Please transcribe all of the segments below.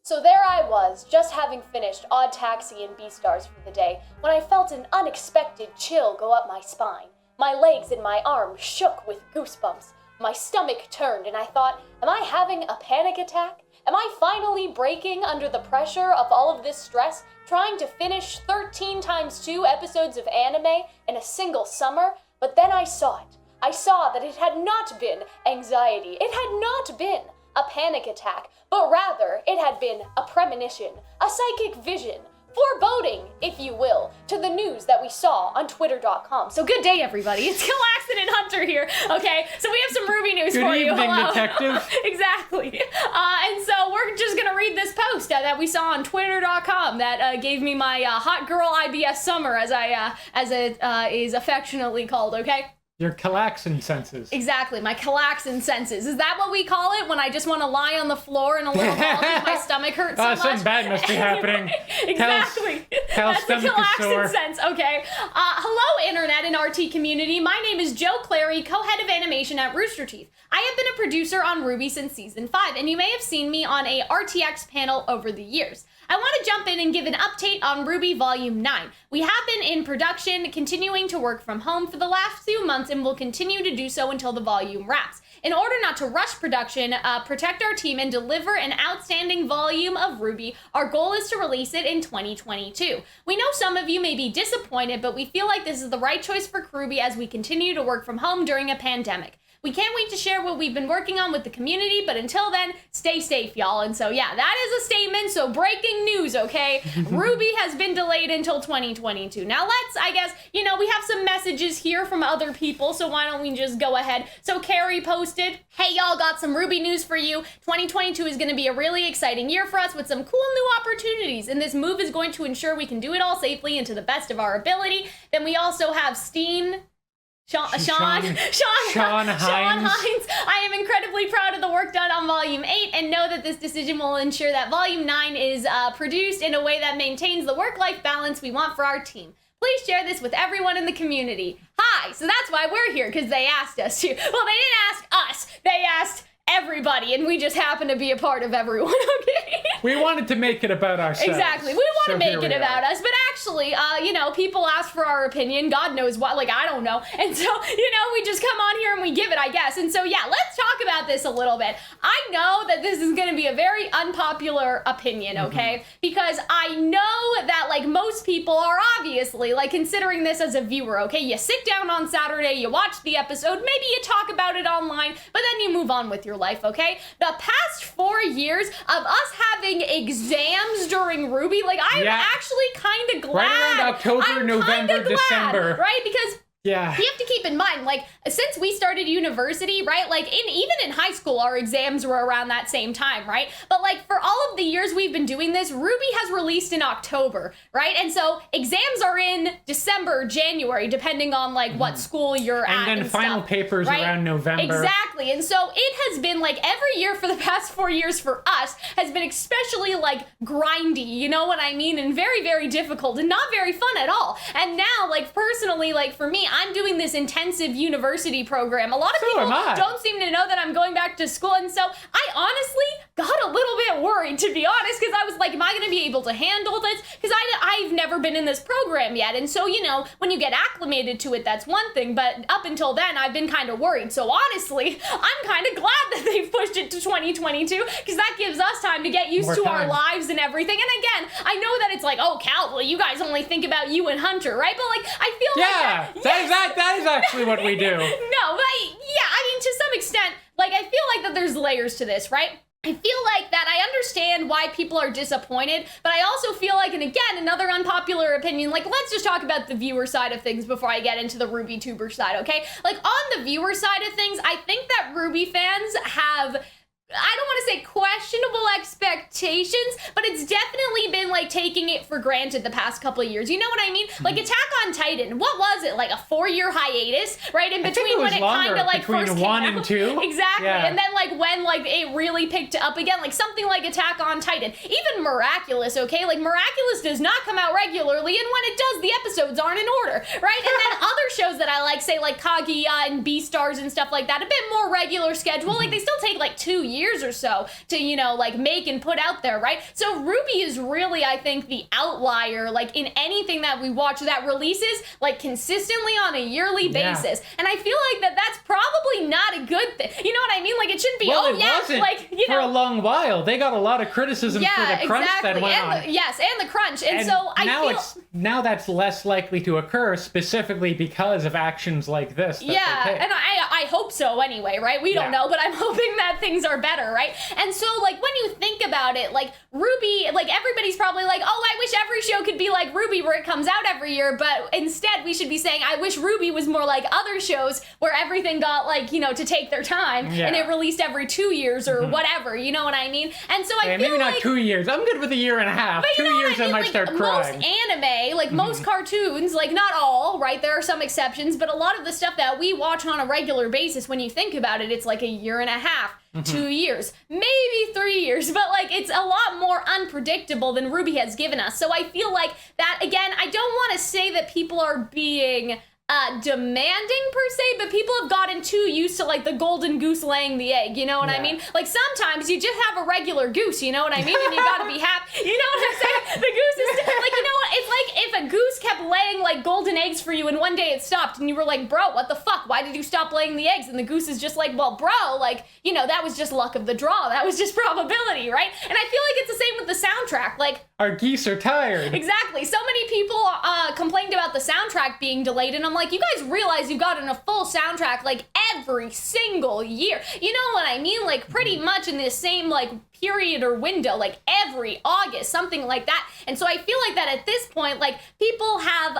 So there I was, just having finished Odd Taxi and Beastars for the day, when I felt an unexpected chill go up my spine. My legs and my arms shook with goosebumps. My stomach turned and I thought, am I having a panic attack? Am I finally breaking under the pressure of all of this stress, trying to finish 13 times 2 episodes of anime in a single summer? But then I saw it. I saw that it had not been anxiety. It had not been a panic attack, but rather it had been a premonition, a psychic vision, foreboding, if you will, to the news that we saw on Twitter.com. So good day, everybody. It's Calxiyn and Hunter here, okay? So we have some RWBY news for you. Good evening, Hello. detective. Exactly. And so we're just gonna read this post that we saw on Twitter.com that gave me my hot girl IBS summer, as it is affectionately called, okay? Your Calxiyn senses. Exactly, my Calxiyn senses. Is that what we call it when I just want to lie on the floor and a little ball because my stomach hurts so much? Something bad must be happening. Exactly. That's the Calxiyn sense. Okay. Hello, Internet and RT community. My name is Joey Clary, co-head of animation at Rooster Teeth. I have been a producer on RWBY since season 5, and you may have seen me on a RTX panel over the years. I want to jump in and give an update on RWBY Volume 9. We have been in production, continuing to work from home for the last few months and will continue to do so until the volume wraps. In order not to rush production, protect our team, and deliver an outstanding volume of RWBY, our goal is to release it in 2022. We know some of you may be disappointed, but we feel like this is the right choice for CRWBY as we continue to work from home during a pandemic. We can't wait to share what we've been working on with the community, but until then, stay safe, y'all. And so, yeah, that is a statement, so breaking news, okay? RWBY has been delayed until 2022. Now let's, I guess, we have some messages here from other people, so why don't we just go ahead. So Kerry posted, hey, y'all, got some RWBY news for you. 2022 is going to be a really exciting year for us with some cool new opportunities, and this move is going to ensure we can do it all safely and to the best of our ability. Then we also have Sean Hinz. I am incredibly proud of the work done on Volume 8 and know that this decision will ensure that Volume 9 is produced in a way that maintains the work-life balance we want for our team. Please share this with everyone in the community. Hi! So that's why we're here, because they asked us to. Well, they didn't ask us. They asked everybody, and we just happen to be a part of everyone, okay? We wanted to make it about ourselves. Exactly. We want to make it about us, but actually, people ask for our opinion. God knows what, I don't know. And so, we just come on here and we give it, I guess. And so, yeah, let's talk about this a little bit. I know that this is going to be a very unpopular opinion, okay? Because I know that, most people are obviously, considering this as a viewer, okay? You sit down on Saturday, you watch the episode, maybe you talk about it online, but then you move on with your life, okay? The past 4 years of us having exams during RWBY, I'm actually kind of glad. Right around October, November, December. Right? Because yeah. You have to keep in mind, since we started university, right, even in high school, our exams were around that same time, right? But, for all of the years we've been doing this, RWBY has released in October, right? And so exams are in December, January, depending on, what school you're at and then final stuff, papers right? around November. Exactly. And so it has been, every year for the past 4 years for us has been especially, grindy, you know what I mean? And very, very difficult and not very fun at all. And now, personally, for me, I'm doing this intensive university program. A lot of people don't seem to know that I'm going back to school, and so I honestly got a little bit worried, to be honest, because I was like, am I going to be able to handle this? Because I've never been in this program yet, and so, when you get acclimated to it, that's one thing, but up until then, I've been kind of worried. So honestly, I'm kind of glad that they've pushed it to 2022, because that gives us time to get used to our lives and everything. And again, I know that it's oh, Cal, well, you guys only think about you and Hunter, right? But I feel that is actually what we do. No, but yeah, I mean, to some extent, I feel that there's layers to this, right? I feel that I understand why people are disappointed, but I also feel and again, another unpopular opinion, let's just talk about the viewer side of things before I get into the RWBY tuber side, okay? On the viewer side of things, I think that RWBY fans have, I don't want to say questionable expectations, but it's definitely been taking it for granted the past couple of years. You know what I mean? Attack on Titan, what was it? A 4-year hiatus, right? In between when it kind of first came out. Between 1 and 2? Exactly. Yeah. And then when it really picked up again, something like Attack on Titan. Even Miraculous, okay? Miraculous does not come out regularly, and when it does, the episodes aren't in order, right? And then other shows that I say Kaguya and Beastars and stuff like that, a bit more regular schedule. They still take 2 years years or so to, you know, like make and put out there, right? So RWBY is really, I think, the outlier, like in anything that we watch that releases like consistently on a yearly basis. And I feel like that's probably not a good thing. You know what I mean? Like it shouldn't be, well, it wasn't like, you know. For a long while. They got a lot of criticism for the crunch that went on. And the crunch. And so now that's less likely to occur specifically because of actions like this. And I hope so anyway, right? We don't know, but I'm hoping that things are better, right? And so like when you think about it, like RWBY, like everybody's probably like, oh, I wish every show could be like RWBY where it comes out every year, but instead we should be saying, I wish RWBY was more like other shows where everything got like, you know, to take their time and it released every 2 years or whatever, you know what I mean? And so I feel maybe like, not 2 years. I'm good with a year and a half. But 2 years I might start crying. Most anime, like most cartoons, like not all, right? There are some exceptions, but a lot of the stuff that we watch on a regular basis, when you think about it, it's like a year and a half, 2 years, maybe 3 years, but like it's a lot more unpredictable than RWBY has given us. So I feel like that, again, I don't want to say that people are being demanding per se, but people have gotten too used to like the golden goose laying the egg, you know what I mean? Like sometimes you just have a regular goose, you know what I mean? And you gotta be happy, you know what I'm saying? The goose is like, you know what? It's like if a goose kept laying like golden eggs for you and one day it stopped and you were like, bro, what the fuck? Why did you stop laying the eggs? And the goose is just like, well, bro, like, you know, that was just luck of the draw. That was just probability, right? And I feel like it's the same with the soundtrack. Like, our geese are tired. Exactly. So many people complained about the soundtrack being delayed, and I'm like, you guys realize you've gotten a full soundtrack like every single year. You know what I mean? Like pretty much in the same like period or window, like every August, something like that. And so I feel like that at this point, like people have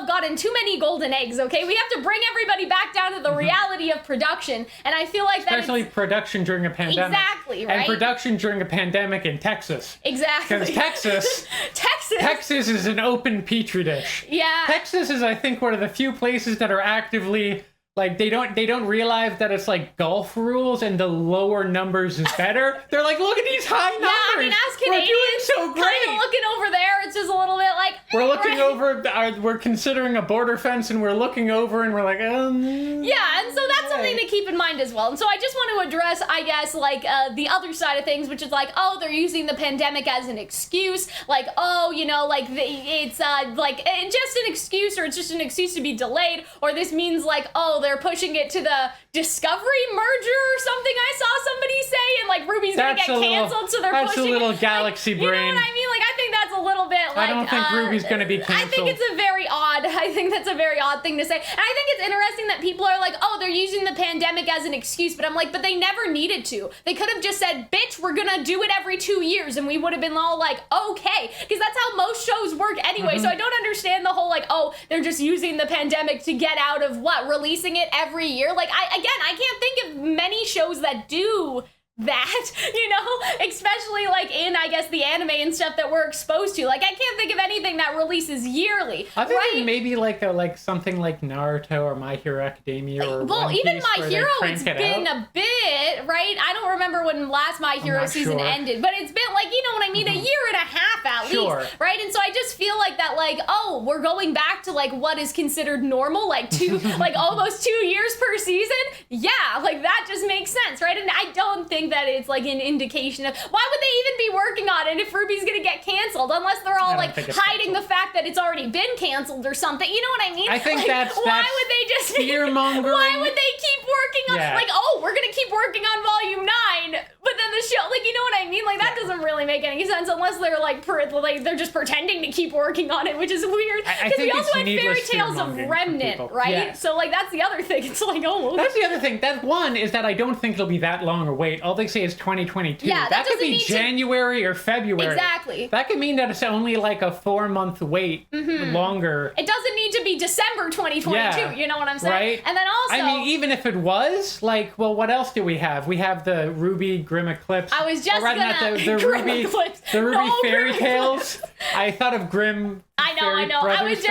gotten too many golden eggs, okay? We have to bring everybody back down to the reality of production. And I feel like especially production during a pandemic. Exactly, right? And production during a pandemic in Texas. Exactly. Because Texas is an open petri dish. Yeah. Texas is, I think, one of the few places that are actively like they don't realize that it's like golf rules and the lower numbers is better. They're like, look at these high numbers. Yeah, I mean, as Canadians, we're doing so great. Kind of looking over there, it's just a little bit like we're looking over. We're considering a border fence, and we're looking over, and we're like, yeah, and so that's something to keep in mind as well. And so I just want to address, I guess, like the other side of things, which is like, oh, they're using the pandemic as an excuse, like, oh, you know, like it's like just an excuse, or it's just an excuse to be delayed, or this means like, oh, they're pushing it to the Discovery merger or something. I saw somebody say, and like RWBY's gonna get canceled, so they're pushing. That's a little it. galaxy brain. brain. You know what I mean? Like I think that's a little bit like. I don't think RWBY's gonna be canceled. I think it's a very odd. I think that's a very odd thing to say, and I think it's interesting that people are like, oh, they're using the pandemic as an excuse, but I'm like, but they never needed to. They could have just said, bitch, we're gonna do it every 2 years, and we would have been all like, okay, because that's how most shows work anyway. So I don't understand the whole like, oh, they're just using the pandemic to get out of what, releasing it every year. Like I can't think of many shows that do that, you know, especially like in, I guess, the anime and stuff that we're exposed to. Like I can't think of anything that releases yearly. I think maybe like something like Naruto or My Hero Academia or well, One even Piece My Hero, it's been out. a bit, right? I don't remember when last My Hero season ended, but it's been like, you know what I mean, a year and a half at least, right? And so I just feel like that, like, oh, we're going back to like what is considered normal, like like almost 2 years per season. Yeah, like that just makes sense, right? And I don't think that it's like an indication of why would they even be working on it if RWBY's gonna get canceled, unless they're all like hiding the fact that it's already been canceled or something. You know what I mean? I think like, why would they just fear-mongering. Why would they keep working on like, oh, we're gonna keep working on volume 9, but then the show, like, you know what I mean? Like that doesn't really make any sense unless they're like they're just pretending to keep working on it, which is weird. Because we also had Fairy Tales of Remnant, right? Yes. So like that's the other thing. It's like, oh, that's the other thing. That one is that I don't think it'll be that long a wait. All they say is 2022. Yeah, that could be January or February. Exactly. That could mean that it's only like a 4-month wait longer. It doesn't need to be December 2022. You know what I'm saying? Right. And then also, I mean, even if it was, like, well, what else do we have? We have the RWBY Grim Eclipse. I was just the RWBY Fairy Tales. I thought of Grim. I know. I was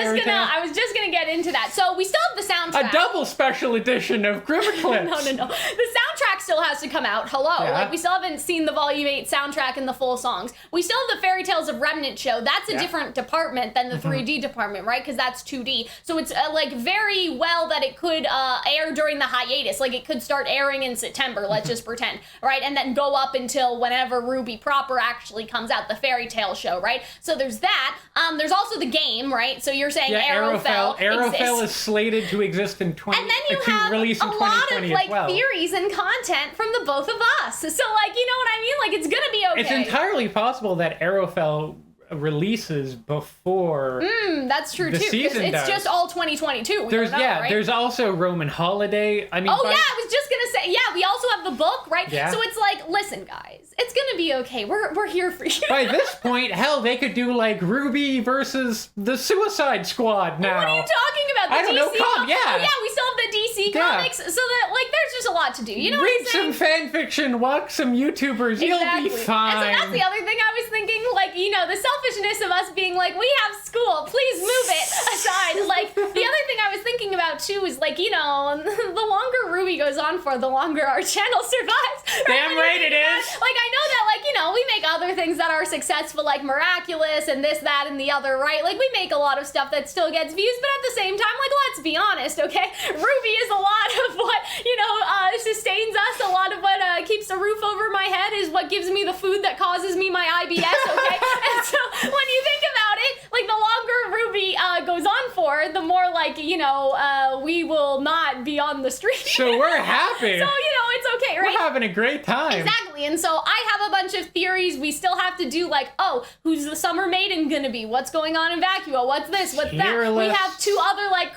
just gonna get into that. So we still have the soundtrack. A double special edition of Gripper Clips. No. The soundtrack still has to come out. Hello. Yeah. Like, we still haven't seen the Volume 8 soundtrack and the full songs. We still have the Fairy Tales of Remnant show. That's a different department than the 3D department, right? Because that's 2D. So it's like very well that it could air during the hiatus. Like, it could start airing in September, let's just pretend, right? And then go up until whenever RWBY proper actually comes out, the Fairy Tale show, right? So there's that. There's also the game, right? So you're saying Arrowfell Arrowfell is slated to exist in and then you have release in a lot of 2020 like as well. theories and content from the both of us. So like, you know what I mean? Like, it's gonna be okay. It's entirely possible that Arrowfell releases before that's true the too. season It's does. just all 2022. There's also Roman Holiday. I mean, I was just gonna say, we also have the book, right? Yeah. So it's like, listen, guys, it's gonna be okay. We're here for you. By this point, hell, they could do like RWBY versus the Suicide Squad now. What are you talking about? The I don't DC know, yeah, we still have the DC comics, so that like there's just a lot to do. You know Read what I'm saying? some fan fiction, watch some YouTubers, you'll be fine. And so that's the other thing I was thinking, like, you know, the selfishness of us being like, we have school, please move it aside. Like, the other thing I was thinking about too is like, you know, the longer RWBY goes on for, the longer our channel survives. Damn right it is. Like, I know that, like, you know, we make other things that are successful, like Miraculous and this, that, and the other, right? Like, we make a lot of stuff that still gets views, but at the same time, like, let's be honest, okay? RWBY is a lot of what, you know, sustains us. A lot of what keeps a roof over my head is what gives me the food that causes me my IBS, okay? And so when you think about it, like, the longer RWBY goes on for, the more, like, you know, we will not be on the street. So we're happy. So, you know, it's okay, right? We're having a great time. Exactly. And so I have a bunch of theories. We still have to do, like, oh, who's the Summer Maiden gonna be? What's going on in Vacuo? What's this? What's that? We have 2 other, like,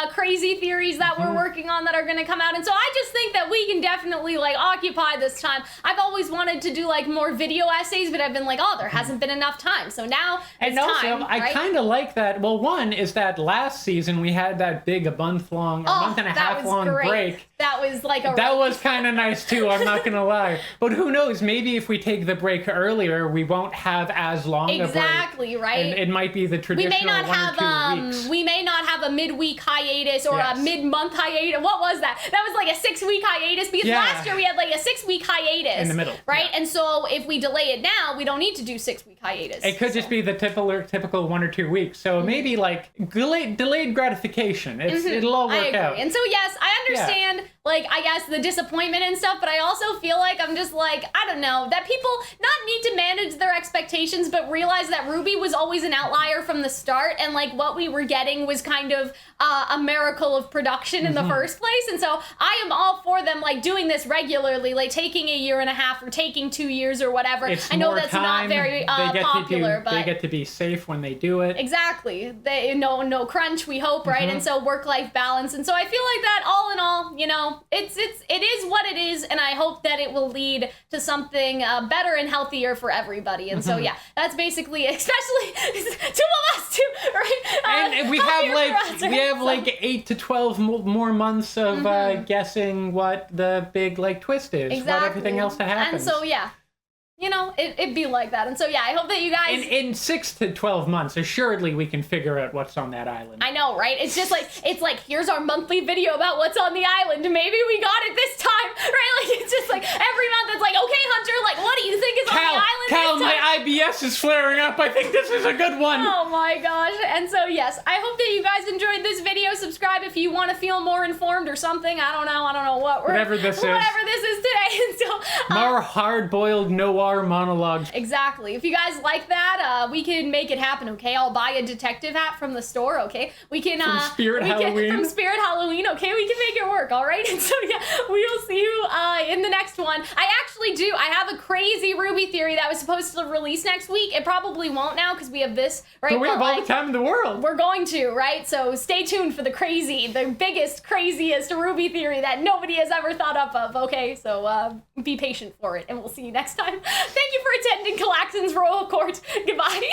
crazy theories that we're working on that are gonna come out. And so I just think that we can definitely, like, occupy this time. I've always wanted to do, like, more video essays, but I've been like, oh, there hasn't been enough time. So now it's time, I right? kind of like that. Well, one is that last season we had that big month and a half long break. That was like that was kind of nice too, I'm not gonna lie. But who knows, maybe if we take the break earlier, we won't have as long a break. Exactly, right? And it might be the traditional 1 or 2 weeks. We may not have a midweek hiatus or a mid-month hiatus. What was that? That was like a 6-week hiatus, because last year we had like a 6-week hiatus. In the middle. Right? And so if we delay it now, we don't need to do 6-week hiatus. It could just be the typical 1 or 2 weeks. So maybe like delayed gratification. It'll all work out. And so yes, I understand like, I guess the disappointment and stuff, but I also feel like I'm just like, I don't know, that people not need to manage their expectations, but realize that RWBY was always an outlier from the start, and like what we were getting was kind of a miracle of production in the first place. And so I am all for them like doing this regularly, like taking a year and a half or taking 2 years or whatever. I know that's not very popular, but they get to be safe when they do it. Exactly. They no crunch, we hope, right? And so work-life balance. And so I feel like that all in all, you know, it is what it is, and I hope that it will lead to something better and healthier for everybody. And so yeah, that's basically, especially 2 of us too, right? And we have like 8 to 12 more months of guessing what the big like twist is, what everything else that happens. And so yeah, you know, it'd be like that. And so, yeah, I hope that you guys... In 6 to 12 months, assuredly, we can figure out what's on that island. I know, right? It's just like, here's our monthly video about what's on the island. Maybe we got it this time, right? Like, it's just like, every month it's like, okay, Hunter, like, what do you think is on the island Cal, this time? my IBS is flaring up. I think this is a good one. Oh my gosh. And so, yes, I hope that you guys enjoyed this video. Subscribe if you want to feel more informed or something. I don't know whatever this is today. And so, more hard-boiled noir monologues. Exactly. If you guys like that, we can make it happen, okay? I'll buy a detective hat from the store, okay? We can from Spirit Halloween, okay? We can make it work, all right? And so yeah, we'll see you in the next one. I have a crazy RWBY theory that was supposed to release next week. It probably won't now because we have this, right? But we have all the time in the world. We're going to, right? So stay tuned for the biggest, craziest RWBY theory that nobody has ever thought up of, okay? So be patient for it, and we'll see you next time. Thank you for attending Calxiyn's Royal Court. Goodbye.